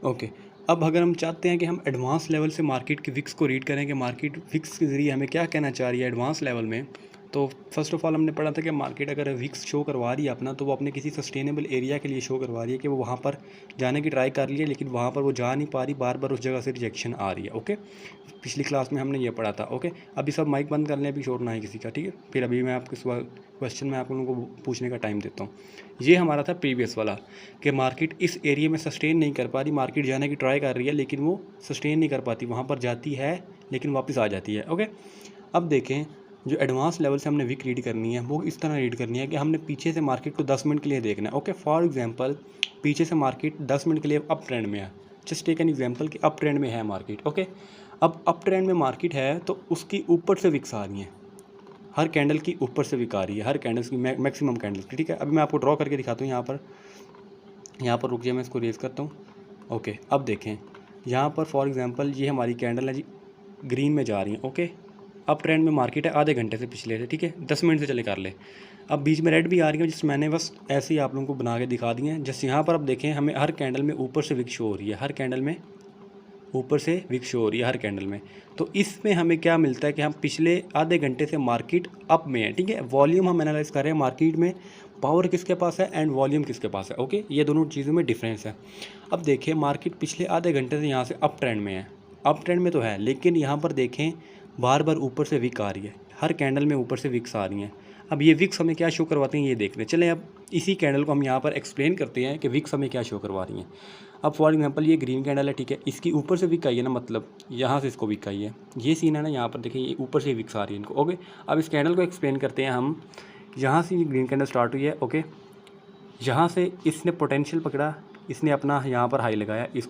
Okay. अब अगर हम चाहते हैं कि हम एडवांस लेवल से मार्केट की विक्स को रीड करें कि मार्केट विक्स के ज़रिए हमें क्या कहना चाह रही है एडवांस लेवल में, तो फर्स्ट ऑफ ऑल हमने पढ़ा था कि मार्केट अगर विक्स शो करवा रही है अपना, तो वो अपने किसी सस्टेनेबल एरिया के लिए शो करवा रही है कि वो वहाँ पर जाने की ट्राई कर रही है, लेकिन वहाँ पर वो जा नहीं पा रही, बार बार उस जगह से रिजेक्शन आ रही है। ओके, पिछली क्लास में हमने ये पढ़ा था। ओके, अभी सब माइक बंद कर लें, अभी शोर ना है किसी का, ठीक है। फिर अभी मैं आपके क्वेश्चन में आप लोगों को पूछने का टाइम देता हूँ। ये हमारा था प्रीवियस वाला कि मार्केट इस एरिया में सस्टेन नहीं कर पा रही, मार्केट जाने की ट्राई कर रही है लेकिन वो सस्टेन नहीं कर पाती, वहाँ पर जाती है लेकिन वापस आ जाती है। ओके, अब देखें जो एडवांस लेवल से हमने विक रीड करनी है वो इस तरह रीड करनी है कि हमने पीछे से मार्केट को 10 मिनट के लिए देखना है। ओके, फॉर एग्जांपल पीछे से मार्केट 10 मिनट के लिए अप ट्रेंड में है। जस्ट टेक एन एग्जांपल कि अप ट्रेंड में है मार्केट। ओके, अब अप ट्रेंड में मार्केट है तो उसकी ऊपर से विक्स आ रही हैं, हर कैंडल की ऊपर से विक आ रही है, हर कैंडल्स की मैक्सिमम कैंडल्स की। ठीक है, अभी मैं आपको ड्रॉ करके दिखाता हूँ। यहाँ पर रुक जाए, मैं इसको रेज़ करता हूँ। ओके, अब देखें यहाँ पर फॉर एग्जांपल ये हमारी कैंडल है जी, ग्रीन में जा रही है। ओके, अप ट्रेंड में मार्केट है आधे घंटे से पिछले से, ठीक है, 10 मिनट से चले कर ले। अब बीच में रेड भी आ रही है, जिस मैंने बस ऐसे ही आप लोगों को बना के दिखा दिए हैं। जस्ट यहाँ पर अब देखें हमें हर कैंडल में ऊपर से विक शो हो रही है, हर कैंडल में ऊपर से विक शो हो रही है हर कैंडल में। तो इसमें हमें क्या मिलता है कि हम पिछले आधे घंटे से मार्केट अप में है। ठीक है, वॉल्यूम हम एनालाइज कर रहे हैं मार्केट में, पावर किसके पास है एंड वॉल्यूम किसके पास है। ओके, ये दोनों चीज़ों में डिफरेंस है। अब देखिए मार्केट पिछले आधे घंटे से यहाँ से अप ट्रेंड में है, अप ट्रेंड में तो है, लेकिन यहाँ पर देखें बार बार ऊपर से विक आ रही है, हर कैंडल में ऊपर से विक्स आ रही हैं। अब ये विक्स हमें क्या शो करवाती हैं ये देखते हैं। चलें अब इसी कैंडल को हम यहाँ पर एक्सप्लेन करते हैं कि विक्स हमें क्या शो करवा रही हैं। अब फॉर एग्जांपल ये ग्रीन कैंडल है, ठीक है, इसकी ऊपर से विक आई है ना, मतलब यहाँ से इसको विक आई है, ये सीन है ना, यहाँ पर देखिए ये ऊपर से विक्स आ रही है इनको। ओके, अब इस कैंडल को एक्सप्लेन करते हैं हम। यहाँ से ये ग्रीन कैंडल स्टार्ट हुई है। ओके, यहाँ से इसने पोटेंशियल पकड़ा, इसने अपना यहाँ पर हाई लगाया, इस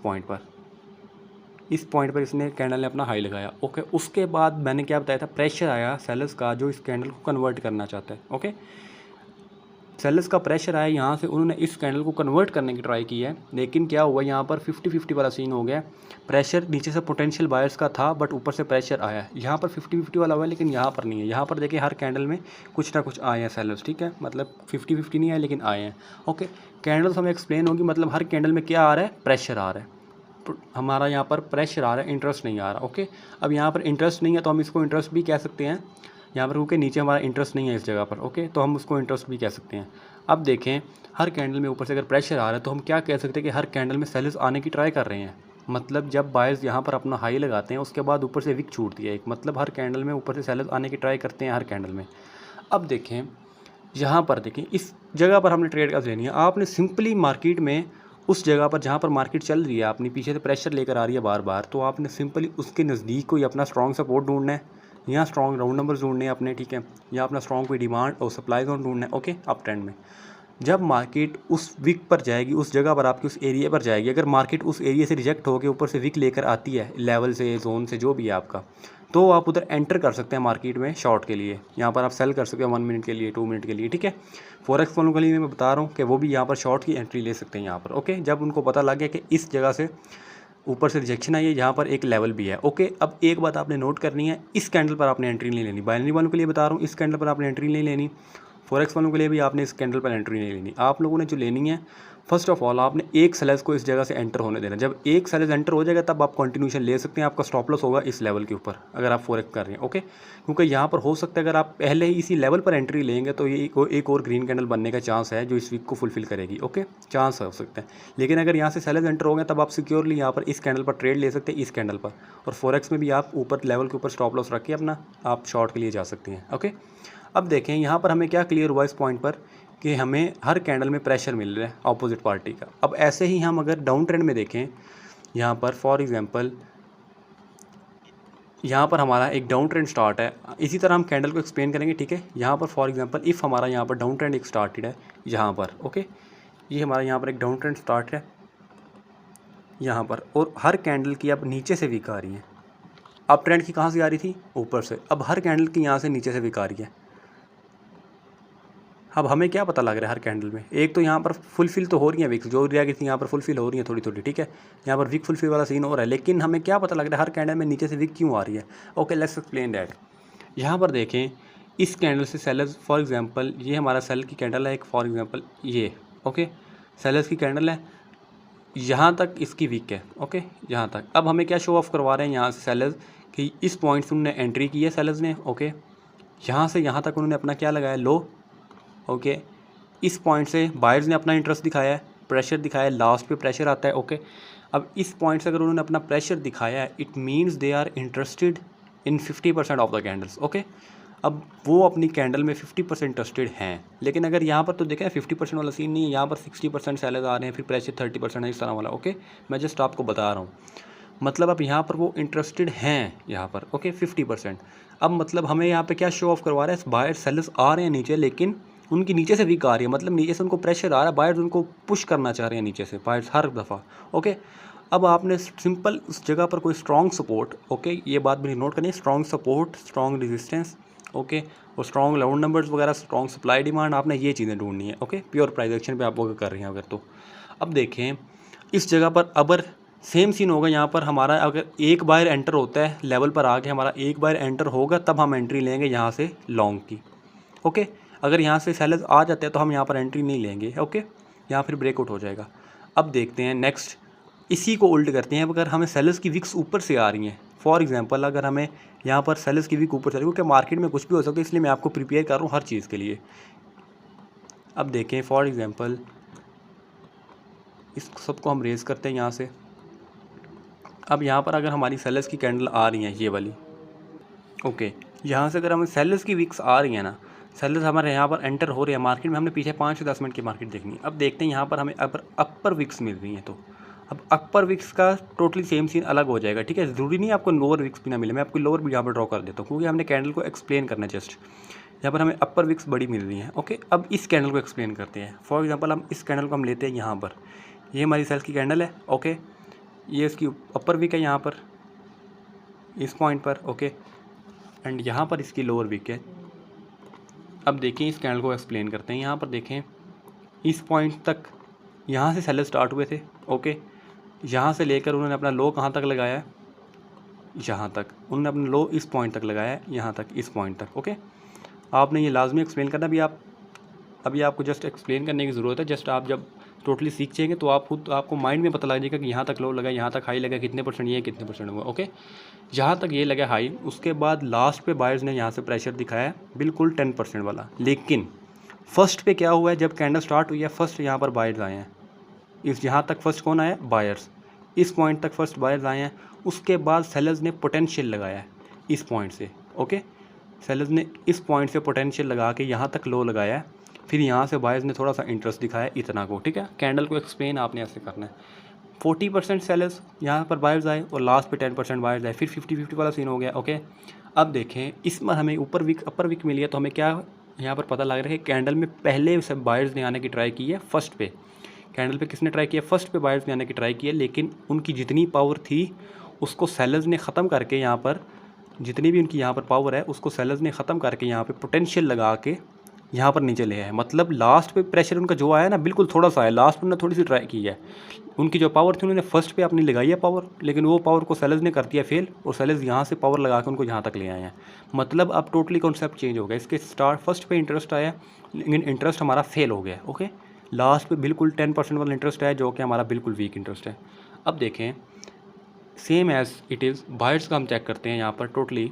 पॉइंट पर इसने कैंडल ने अपना हाई लगाया। ओके, उसके बाद मैंने क्या बताया था, प्रेशर आया सेलर्स का जो इस कैंडल को कन्वर्ट करना चाहता है। ओके, सेलर्स का प्रेशर आया, यहाँ से उन्होंने इस कैंडल को कन्वर्ट करने की ट्राई की है, लेकिन क्या हुआ यहाँ पर 50-50 वाला सीन हो गया। प्रेशर नीचे से पोटेंशियल बायर्स का था बट ऊपर से प्रेशर आया, यहाँ पर 50-50 वाला हुआ है, लेकिन यहाँ पर नहीं है। यहाँ पर देखिए हर कैंडल में कुछ ना कुछ आए हैं सेलर्स, ठीक है, मतलब 50-50 नहीं आए लेकिन आए हैं। ओके, कैंडल्स हमें एक्सप्लेन होगी, मतलब हर कैंडल में क्या आ रहा है, प्रेशर आ रहा है, हमारा यहाँ पर प्रेशर आ रहा है, इंटरेस्ट नहीं आ रहा। ओके, अब यहाँ पर इंटरेस्ट नहीं है तो हम इसको इंटरेस्ट भी कह सकते हैं, यहाँ पर क्योंकि नीचे हमारा इंटरेस्ट नहीं है इस जगह पर। ओके, तो हम उसको इंटरेस्ट भी कह सकते हैं। अब देखें हर कैंडल में ऊपर से अगर प्रेशर आ रहा है तो हम क्या कह सकते हैं कि हर कैंडल में सेलर्स आने की ट्राई कर रहे हैं, मतलब जब बायर्स यहाँ पर अपना हाई लगाते हैं उसके बाद ऊपर से विक छूटती है एक, मतलब हर कैंडल में ऊपर से सेलर्स आने की ट्राई करते हैं हर कैंडल में। अब देखें यहाँ पर, देखें इस जगह पर हमने ट्रेड कैसे लेनी है, आपने सिंपली मार्केट में उस जगह पर जहाँ पर मार्केट चल रही है, अपनी पीछे से प्रेशर लेकर आ रही है बार बार, तो आपने सिंपली उसके नज़दीक कोई अपना स्ट्रॉन्ग सपोर्ट ढूंढना है, यहाँ स्ट्रॉन्ग राउंड नंबर ढूंढने हैं अपने, ठीक है, या अपना स्ट्रॉन्ग कोई डिमांड और सप्लाई जोन ढूंढना है। ओके, अप ट्रेंड में जब मार्केट उस विक पर जाएगी, उस जगह पर आपकी उस एरिया पर जाएगी, अगर मार्केट उस एरिया से रिजेक्ट होकर ऊपर से विक लेकर आती है लेवल से, जोन से, जो भी है आपका, तो आप उधर एंटर कर सकते हैं मार्केट में शॉर्ट के लिए। यहाँ पर आप सेल कर सकते हैं 1 मिनट के लिए, 2 मिनट के लिए, ठीक है। फॉरेक्स वालों के लिए मैं बता रहा हूँ कि वो भी यहाँ पर शॉर्ट की एंट्री ले सकते हैं यहाँ पर। ओके, जब उनको पता लग गया कि इस जगह से ऊपर से रिजेक्शन आई है, यहाँ पर एक लेवल भी है। ओके, अब एक बात आपने नोट करनी है, इस कैंडल पर आपने एंट्री नहीं लेनी। बाइनरी वालों के लिए बता रहा हूँ, इस कैंडल पर आपने एंट्री नहीं लेनी। फॉरेक्स वालों के लिए भी आपने इस कैंडल पर एंट्री नहीं लेनी। आप लोगों ने जो लेनी है, फर्स्ट ऑफ ऑल आपने एक सेलर्स को इस जगह से एंटर होने देना। जब एक सेलर्स एंटर हो जाएगा तब आप कंटिन्यूशन ले सकते हैं, आपका स्टॉप लॉस होगा इस लेवल के ऊपर अगर आप फॉरेक्स कर रहे हैं। ओके, क्योंकि यहाँ पर हो सकता है अगर आप पहले ही इसी लेवल पर एंट्री लेंगे तो ये एक और ग्रीन कैंडल बनने का चांस है जो इस वीक को फुलफिल करेगी। ओके, चांस हो सकता है, लेकिन अगर यहाँ से सेलर्स एंटर हो गए तब आप सिक्योरली यहाँ पर इस कैंडल पर ट्रेड ले सकते हैं, इस कैंडल पर। और फॉरेक्स में भी आप ऊपर लेवल के ऊपर स्टॉप लॉस रख के अपना आप शॉर्ट के लिए जा सकते हैं। ओके, अब देखें यहाँ पर हमें क्या क्लियर हुआ इस पॉइंट पर कि हमें हर कैंडल में प्रेशर मिल रहा है ऑपोजिट पार्टी का। अब ऐसे ही हम अगर डाउन ट्रेंड में देखें, यहाँ पर फॉर एग्जांपल यहाँ पर हमारा एक डाउन ट्रेंड स्टार्ट है, इसी तरह हम कैंडल को एक्सप्लेन करेंगे, ठीक है। यहाँ पर फॉर एग्जांपल इफ़ हमारा यहाँ पर डाउन ट्रेंड एक स्टार्टेड है यहाँ पर, ओके, ये हमारा यहाँ पर एक डाउन ट्रेंड स्टार्ट है यहाँ पर, और हर कैंडल की अब नीचे से विक आ रही है। अप ट्रेंड की कहाँ से आ रही थी, ऊपर से, अब हर कैंडल की यहाँ से नीचे से विक आ रही है। अब हमें क्या पता लग रहा है हर कैंडल में, एक तो यहाँ पर फुलफिल तो हो रही है विक्स, जो रह गई थी यहाँ पर फुलफिल हो रही है थोड़ी थोड़ी, ठीक है, यहाँ पर विक फुलफिल वाला सीन हो रहा है, लेकिन हमें क्या पता लग रहा है हर कैंडल में नीचे से विक क्यों आ रही है। Okay, let's explain that. यहाँ पर देखें इस कैंडल से सेलर्स, फॉर एग्जांपल ये हमारा सेल की कैंडल है एक, फॉर एग्जांपल ये, ओके, सेलर्स की कैंडल है, यहाँ तक इसकी वीक है, ओके, यहाँ तक। अब हमें क्या शो ऑफ करवा रहे हैं यहाँ से सेलर्स कि इस पॉइंट से उन्होंने एंट्री की है सेलर्स ने, ओके, यहाँ से यहाँ तक उन्होंने अपना क्या लगाया, लो, ओके। इस पॉइंट से बायर्स ने अपना इंटरेस्ट दिखाया है, प्रेशर दिखाया है, लास्ट पे प्रेशर आता है, ओके। अब इस पॉइंट से अगर उन्होंने अपना प्रेशर दिखाया है, it means they are interested in 50% of the candles, okay. अब वो अपनी कैंडल में 50% इंटरेस्टेड हैं, लेकिन अगर यहाँ पर तो देखें 50% वाला सीन नहीं है, यहाँ पर 60% सेलर्स आ रहे हैं, फिर प्रेशर 30% है, इस तरह वाला, ओके। मैं जस्ट आपको बता रहा हूँ, मतलब अब यहाँ पर वो इंटरेस्टेड हैं यहाँ पर, ओके, 50%। अब मतलब हमें यहाँ पे क्या शो ऑफ करवा रहा है, बायर सेलर्स आ रहे हैं नीचे, लेकिन उनकी नीचे से वीक आ रही है, मतलब नीचे से उनको प्रेशर आ रहा है, बायर्स उनको पुश करना चाह रहे हैं नीचे से, बायर्स हर दफ़ा, ओके। अब आपने सिंपल उस जगह पर कोई स्ट्रॉन्ग सपोर्ट, ओके, ये बात मेरी नोट करनी है, strong support, strong resistance, okay, और स्ट्रॉन्ग लाउंड नंबर्स वगैरह, स्ट्रॉन्ग सप्लाई डिमांड, आपने ये चीज़ें ढूंढनी है, ओके। प्योर प्राइस एक्शन पे आप वो कर रहे हैं अगर तो। अब देखें इस जगह पर अगर सेम सीन होगा, यहाँ पर हमारा अगर एक बायर एंटर होता है लेवल पर आके, हमारा एक बायर एंटर होगा तब हम एंट्री लेंगे यहाँ से लॉन्ग की, ओके। अगर यहाँ से सेलर्स आ जाते हैं तो हम यहाँ पर एंट्री नहीं लेंगे, ओके, यहाँ फिर ब्रेकआउट हो जाएगा। अब देखते हैं नेक्स्ट, इसी को उल्ट करते हैं। अगर हमें सेलर्स की विक्स ऊपर से आ रही हैं, फॉर एग्जांपल अगर हमें यहाँ पर सेलर्स की विक ऊपर से आ रही है, क्योंकि मार्केट में कुछ भी हो सकता है, इसलिए मैं आपको प्रिपेयर कर रहा हूँ हर चीज़ के लिए। अब देखें फॉर एग्जांपल इस सबको हम रेज़ करते हैं यहाँ से। अब यहाँ पर अगर हमारी सेलर्स की कैंडल आ रही हैं ये वाली, ओके, यहाँ से अगर हमें सेलर्स की विक्स आ रही हैं ना, सेलर्स हमारे यहाँ पर एंटर हो रहे हैं मार्केट में, हमने पीछे 5 से 10 मिनट की मार्केट देखनी है। अब देखते हैं यहाँ पर हमें अपर विक्स मिल रही हैं, तो अब अपर विक्स का टोटली सेम सीन अलग हो जाएगा, ठीक है। ज़रूरी नहीं आपको लोअर विक्स भी ना मिले, मैं आपको लोअर भी यहाँ पर ड्रॉ कर देता हूँ, क्योंकि हमने कैंडल को एक्सप्लेन करना है जस्ट। यहाँ पर हमें अपर विक्स बड़ी मिल रही हैं, ओके। अब इस कैंडल को एक्सप्लेन करते हैं। फॉर एग्जांपल हम इस कैंडल को हम लेते हैं यहाँ पर, ये हमारी सेल्स की कैंडल है, ओके, ये इसकी अपर विक है यहाँ पर इस पॉइंट पर, ओके, एंड यहाँ पर इसकी लोअर विक है। अब देखें इस कैंडल को एक्सप्लेन करते हैं। यहाँ पर देखें इस पॉइंट तक यहाँ से सेलर स्टार्ट हुए थे, ओके, यहाँ से लेकर उन्होंने अपना लो कहाँ तक लगाया है, यहाँ तक उन्होंने अपना लो इस पॉइंट तक लगाया है, यहाँ तक इस पॉइंट तक, ओके। आपने ये लाजमी एक्सप्लेन करना, अभी आपको जस्ट एक्सप्लेन करने की ज़रूरत है। जस्ट आप जब टोटली सीख जाएंगे तो आप खुद आपको माइंड में पता लग जाएगा कि यहाँ तक लो लगा, यहाँ तक हाई लगा, कितने परसेंट ये कितने परसेंट हुआ, ओके। यहाँ तक ये लगा हाई, उसके बाद लास्ट पे बायर्स ने यहाँ से प्रेशर दिखाया है बिल्कुल 10% वाला, लेकिन फर्स्ट पे क्या हुआ है, जब कैंडल स्टार्ट हुई है फर्स्ट यहाँ पर बायर्स आए हैं, इस यहाँ तक फर्स्ट कौन आया, बायर्स, इस पॉइंट तक फर्स्ट बायर्स आए हैं। उसके बाद सेलर्स ने पोटेंशियल लगाया है इस पॉइंट से, ओके, सेलर्स ने इस पॉइंट से पोटेंशियल लगा के यहाँ तक लो लगाया है, फिर यहाँ से बायर्स ने थोड़ा सा इंटरेस्ट दिखाया इतना को, ठीक है। कैंडल को एक्सप्लेन आपने ऐसे करना है। 40% सेलर्स यहाँ पर बायर्स आए और लास्ट पे 10% बायर्स आए, फिर 50-50 वाला सीन हो गया, ओके। अब देखें इसमें हमें ऊपर विक अपर विक मिली है, तो हमें क्या यहाँ पर पता लग रहा है कि कैंडल में पहले सब बायर्स ने आने की ट्राई की है फर्स्ट पे, कैंडल पे किसने ट्राई किया, फर्स्ट पे बायर्स ने आने की ट्राई की है, लेकिन उनकी जितनी पावर थी उसको सेलर्स ने ख़त्म करके, यहाँ पर जितनी भी उनकी यहाँ पर पावर है उसको सेलर्स ने ख़त्म करके यहाँ पे पोटेंशियल लगा के यहाँ पर नीचे ले आए। मतलब लास्ट पे प्रेशर उनका जो आया ना बिल्कुल थोड़ा सा आया, लास्ट में उन्होंने थोड़ी सी ट्राई की है, उनकी जो पावर थी उन्होंने फर्स्ट पे अपनी लगाई है पावर, लेकिन वो पावर को सेलर्स ने कर दिया फेल, और सेलर्स यहाँ से पावर लगा के उनको यहाँ तक ले आए हैं। मतलब अब टोटली कॉन्सेप्ट चेंज हो गया, इसके स्टार्ट फर्स्ट पे इंटरेस्ट आया लेकिन इंटरेस्ट हमारा फेल हो गया, ओके। लास्ट पे बिल्कुल 10% वाला इंटरेस्ट है जो कि हमारा बिल्कुल वीक इंटरेस्ट है। अब देखें same as it is buyers का हम चेक करते हैं। यहाँ पर टोटली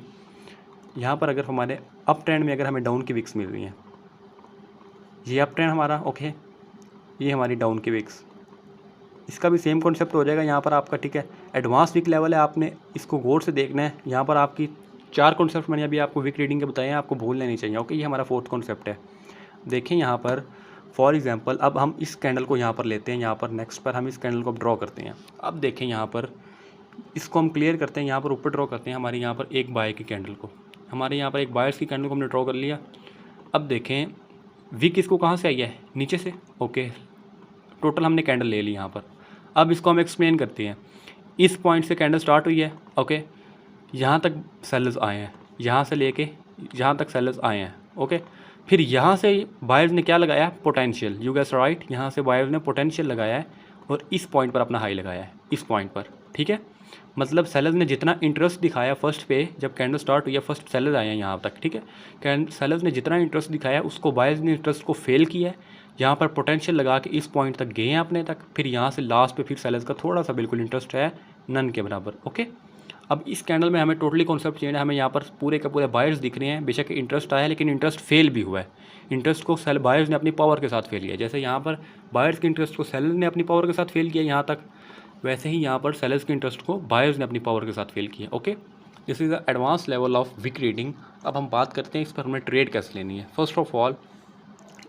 यहाँ पर अगर हमारे अप ट्रेंड में अगर हमें डाउन की विक्स मिल रही हैं, ये अप ट्रेंड हमारा, ओके, ये हमारी डाउन की विक्स, इसका भी सेम कॉन्सेप्ट हो जाएगा यहाँ पर आपका, ठीक है। एडवांस विक लेवल है, आपने इसको गौर से देखना है। यहाँ पर आपकी 4 कॉन्सेप्ट मैंने अभी आपको विक रीडिंग के बताए हैं, आपको भूल लेनी चाहिए, ओके। ये हमारा 4th कॉन्सेप्ट है। देखें यहाँ पर फॉर एग्जांपल अब हम इस कैंडल को यहाँ पर लेते हैं, यहाँ पर नेक्स्ट पर हम इस कैंडल को ड्रॉ करते हैं। अब देखें यहाँ पर इसको हम क्लियर करते हैं, यहाँ पर ऊपर ड्रॉ करते हैं हमारे यहाँ पर एक बाय की कैंडल को, हमारे यहाँ पर एक बायर्स की कैंडल को हमने ड्रॉ कर लिया। अब देखें विक इसको कहाँ से आई है, नीचे से, ओके। टोटल हमने कैंडल ले ली यहाँ पर। अब इसको हम एक्सप्लेन करते हैं। इस पॉइंट से कैंडल स्टार्ट हुई है, ओके, यहाँ तक सेलर्स आए हैं, यहाँ से लेके यहाँ तक सेलर्स आए हैं, ओके। फिर यहाँ से बायर्स ने क्या लगाया, पोटेंशियल, यू गेस राइट, यहाँ से बायर्स ने पोटेंशियल लगाया है और इस पॉइंट पर अपना हाई लगाया है, इस पॉइंट पर, ठीक है। मतलब सेलर्स ने जितना इंटरेस्ट दिखाया फर्स्ट पे, जब कैंडल स्टार्ट हुई है फर्स्ट सेलर्स आए हैं यहाँ तक, ठीक है। सेलर्स ने जितना इंटरेस्ट दिखाया उसको बायर्स ने इंटरेस्ट को फेल किया है, यहाँ पर पोटेंशियल लगा के इस पॉइंट तक गए हैं अपने तक, फिर यहाँ से लास्ट पे फिर सेलर्स का थोड़ा सा बिल्कुल इंटरेस्ट है, नन के बराबर। ओके, अब इस कैंडल में हमें टोटली कॉन्सेप्ट चेंज है, हमें यहाँ पर पूरे के पूरे बायर्स दिख रहे हैं। बेशक इंटरेस्ट आया है लेकिन इंटरेस्ट फेल भी हुआ है। इंटरेस्ट को सेल बायर्स ने अपनी पावर के साथ फेल किया। जैसे यहाँ पर बायर्स के इंटरेस्ट को सेलर ने अपनी पावर के साथ फेल किया यहाँ तक, वैसे ही यहाँ पर सेलर्स के इंटरेस्ट को बायर्स ने अपनी पावर के साथ फेल किया। Okay, this is the advance level of wick reading. अब हम बात करते हैं इस पर हमें ट्रेड कैसे लेनी है। फर्स्ट ऑफ ऑल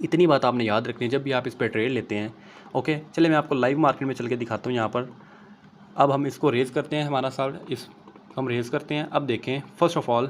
इतनी बात आपने याद रखनी है जब भी आप इस पर ट्रेड लेते हैं। ओके, चलिए मैं आपको लाइव मार्केट में चल के दिखाता हूँ। यहाँ पर अब हम इसको रेज़ करते हैं, हमारा साल इस हम रेज़ करते हैं। अब देखें, फर्स्ट ऑफ ऑल